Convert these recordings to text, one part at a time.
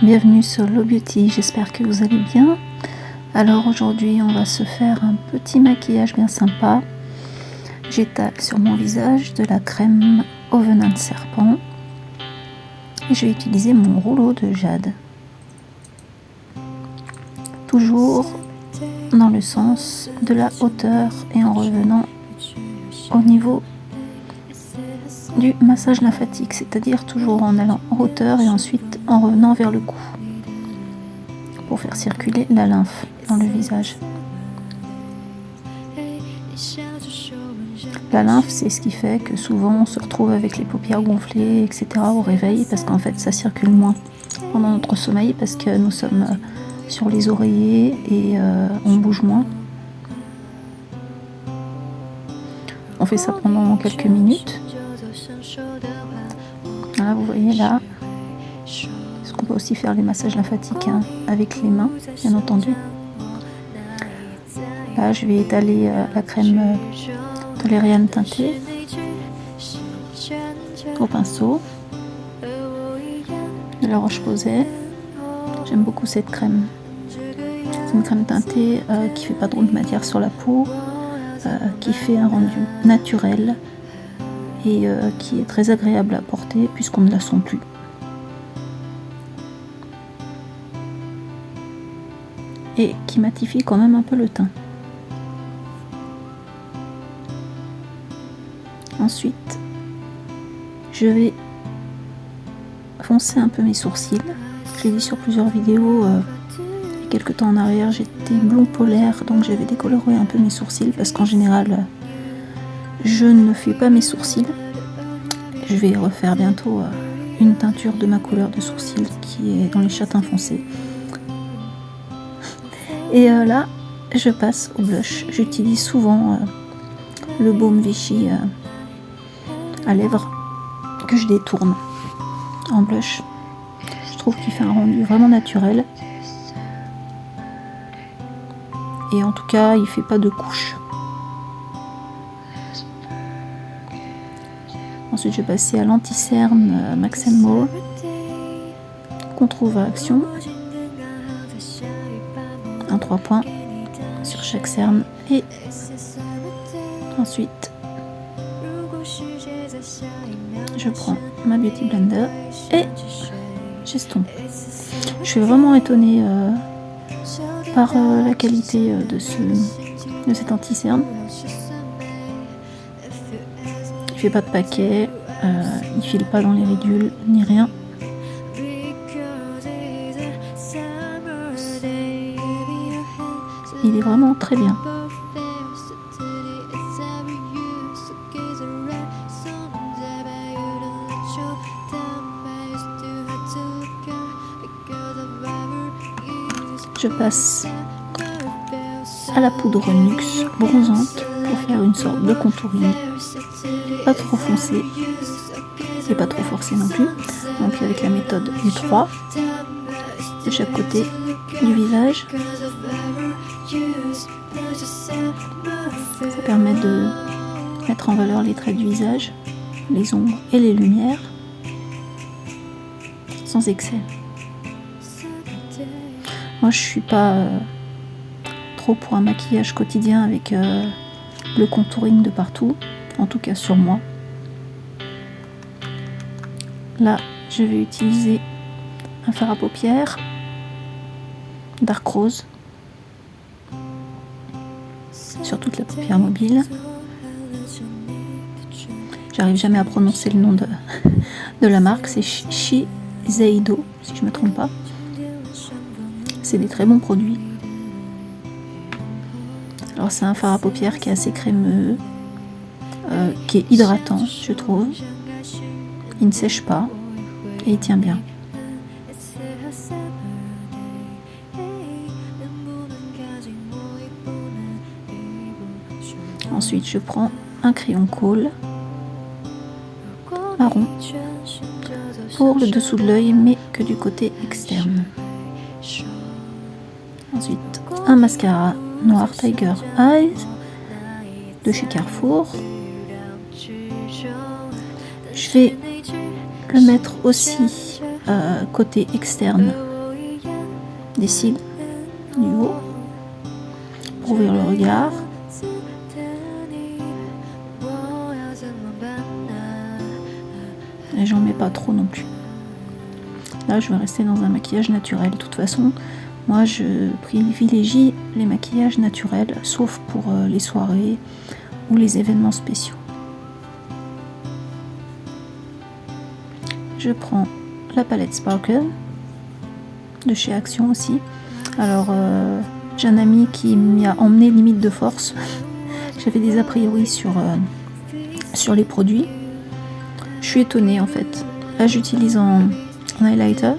Bienvenue sur Low Beauty, j'espère que vous allez bien. Alors aujourd'hui on va se faire un petit maquillage bien sympa. J'étale sur mon visage de la crème au venin de serpent et je vais utiliser mon rouleau de jade. Toujours dans le sens de la hauteur et en revenant au niveau du massage lymphatique, c'est-à-dire toujours en allant en hauteur et ensuite en revenant vers le cou pour faire circuler la lymphe dans le visage. La lymphe, c'est ce qui fait que souvent on se retrouve avec les paupières gonflées, etc. au réveil, parce qu'en fait ça circule moins pendant notre sommeil, parce que nous sommes sur les oreillers et on bouge moins. On fait ça pendant quelques minutes. Voilà, vous voyez là. Parce qu'on peut aussi faire les massages lymphatiques avec les mains, bien entendu. Là, je vais étaler la crème tolériane teintée au pinceau de la Roche-Posay. J'aime beaucoup cette crème. C'est une crème teintée qui fait pas trop de matière sur la peau, qui fait un rendu naturel et qui est très agréable à porter puisqu'on ne la sent plus. Et qui matifie quand même un peu le teint. Ensuite, je vais foncer un peu mes sourcils. Je l'ai dit sur plusieurs vidéos, il y a quelques temps en arrière, j'étais blond polaire, donc j'avais décoloré un peu mes sourcils parce qu'en général, je ne fais pas mes sourcils. Je vais refaire bientôt une teinture de ma couleur de sourcils qui est dans les châtains foncés. Et là, je passe au blush. J'utilise souvent le baume Vichy à lèvres que je détourne en blush. Je trouve qu'il fait un rendu vraiment naturel. Et en tout cas, il fait pas de couches. Ensuite, je vais passer à l'anti-cerne Max & Mo qu'on trouve à Action. Un 3 points sur chaque cerne. Et ensuite, je prends ma Beauty Blender et j'estompe. Je suis vraiment étonnée par la qualité de cet anti-cerne. Il fait pas de paquet, il file pas dans les ridules ni rien. Il est vraiment très bien. Je passe à la poudre NYX bronzante pour faire une sorte de contouring. Pas trop foncé et pas trop forcé non plus. Donc avec la méthode du 3 de chaque côté du visage. Ça permet de mettre en valeur les traits du visage, les ombres et les lumières sans excès. Moi je suis pas trop pour un maquillage quotidien avec le contouring de partout, en tout cas sur moi. Là je vais utiliser un fard à paupières Dark Rose sur toute la paupière mobile. J'arrive jamais à prononcer le nom de la marque, c'est Shiseido si je ne me trompe pas. C'est des très bons produits. Alors c'est un fard à paupières qui est assez crémeux, qui est hydratant je trouve. Il ne sèche pas et il tient bien. Ensuite je prends un crayon colle marron pour le dessous de l'œil mais que du côté externe. Ensuite un mascara noir Tiger Eyes de chez Carrefour. Je vais le mettre aussi côté externe des cils du haut pour ouvrir le regard. Et j'en mets pas trop non plus. Là je vais rester dans un maquillage naturel. De toute façon moi je privilégie les maquillages naturels, sauf pour les soirées ou les événements spéciaux. Je prends la palette Sparkle de chez Action aussi. Alors j'ai un ami qui m'y a emmené limite de force. J'avais des a priori sur les produits. Je suis étonnée en fait. Là j'utilise en highlighter.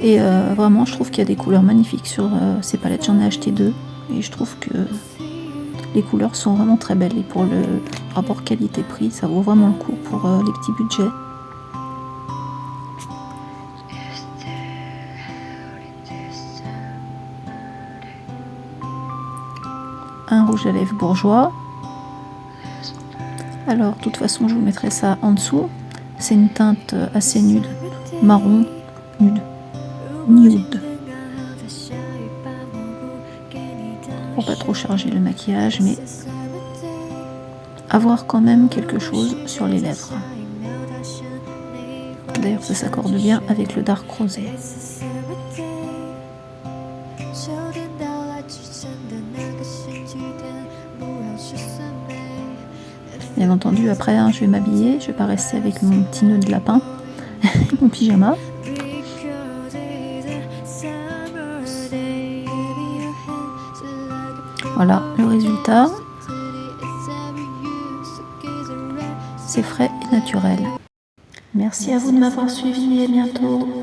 Et vraiment je trouve qu'il y a des couleurs magnifiques sur ces palettes. J'en ai acheté 2 et je trouve que les couleurs sont vraiment très belles. Et pour le rapport qualité-prix, ça vaut vraiment le coup pour les petits budgets. Un rouge à lèvres bourgeois. Alors de toute façon je vous mettrai ça en dessous. C'est une teinte assez nude, marron nude, pour pas trop charger le maquillage, mais avoir quand même quelque chose sur les lèvres. D'ailleurs ça s'accorde bien avec le dark rosé. Bien entendu, après, je vais m'habiller. Je vais pas rester avec mon petit nœud de lapin, mon pyjama. Voilà le résultat. C'est frais et naturel. Merci à vous de m'avoir suivi et à bientôt.